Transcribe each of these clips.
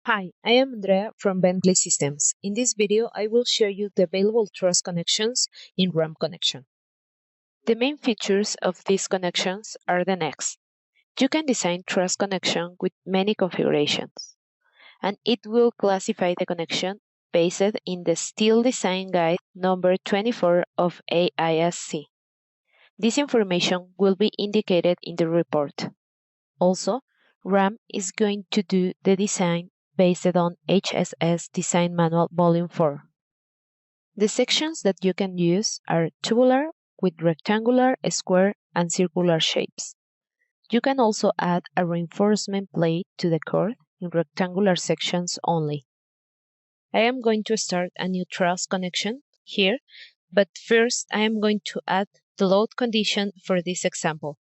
Hi, I am Andrea from Bentley Systems. In this video, I will show you the available truss connections in RAM connection. The main features of these connections are the next. You can design truss connection with many configurations, and it will classify the connection based in the Steel Design Guide number 24 of AISC. This information will be indicated in the report. Also, RAM is going to do the design based on HSS Design Manual Volume 4. The sections that you can use are tubular with rectangular, square, and circular shapes. You can also add a reinforcement plate to the cord in rectangular sections only. I am going to start a new truss connection here, but first I am going to add the load condition for this example.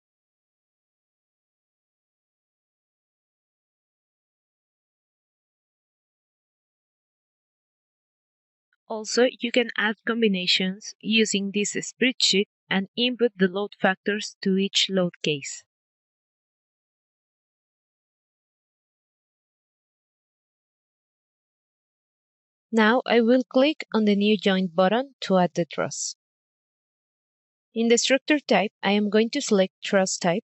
Also, you can add combinations using this spreadsheet and input the load factors to each load case. Now I will click on the New Joint button to add the truss. In the structure type, I am going to select Truss Type,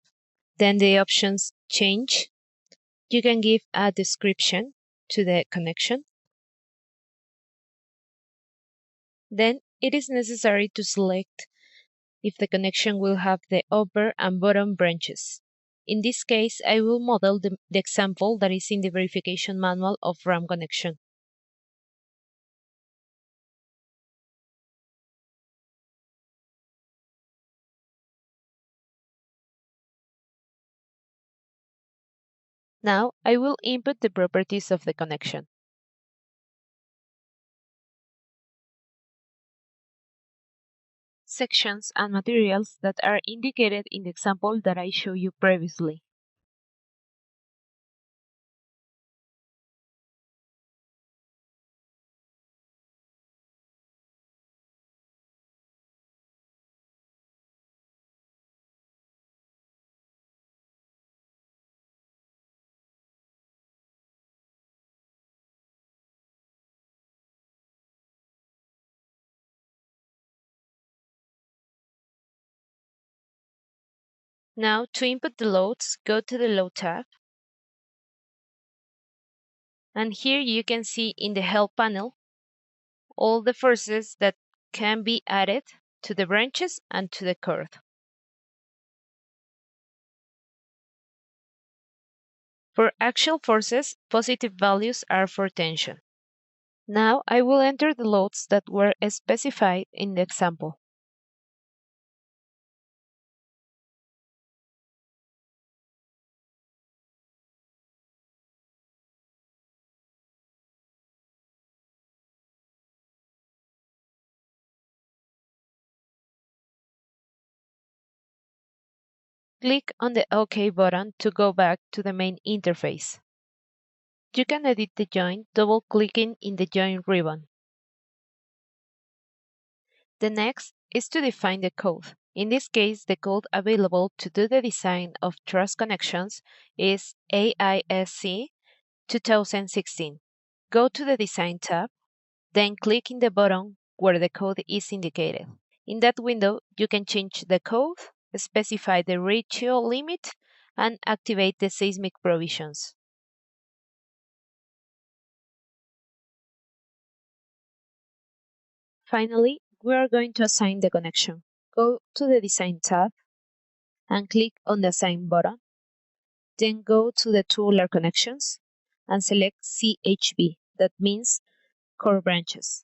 then the options Change. You can give a description to the connection. Then it is necessary to select if the connection will have the upper and bottom branches. In this case, I will model the example that is in the verification manual of RAM connection. Now I will input the properties of the connection. Sections and materials that are indicated in the example that I showed you previously. Now to input the loads, go to the Load tab. And here you can see in the Help panel all the forces that can be added to the branches and to the cord. For axial forces, positive values are for tension. Now I will enter the loads that were specified in the example. Click on the OK button to go back to the main interface. You can edit the joint double-clicking in the joint ribbon. The next is to define the code. In this case, the code available to do the design of truss connections is AISC 2016. Go to the Design tab, then click in the button where the code is indicated. In that window, you can change the code, specify the ratio limit, and activate the seismic provisions. Finally, we are going to assign the connection. Go to the Design tab and click on the Assign button. Then go to the tubular connections and select CHB, that means Chord-branches.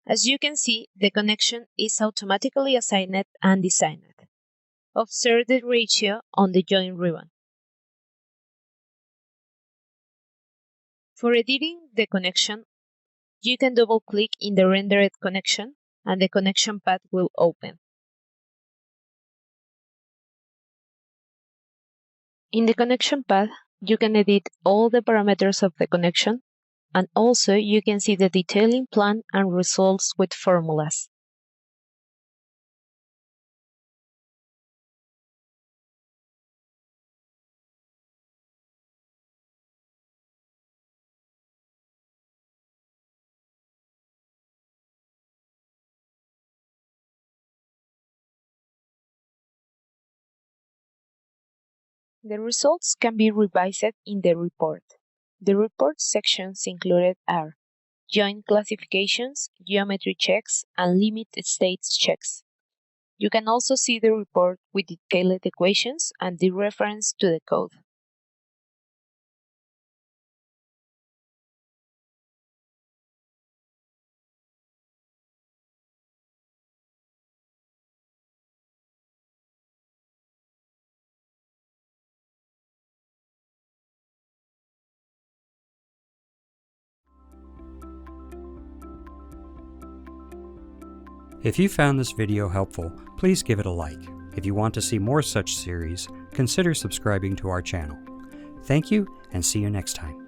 As you can see, the connection is automatically assigned and designed. Observe the ratio on the joint ribbon. For editing the connection, you can double-click in the rendered connection and the connection path will open. In the connection path, you can edit all the parameters of the connection, and also you can see the detailing plan and results with formulas. The results can be revised in the report. The report sections included are joint classifications, geometry checks, and limit states checks. You can also see the report with detailed equations and the reference to the code. If you found this video helpful, please give it a like. If you want to see more such series, consider subscribing to our channel. Thank you, and see you next time.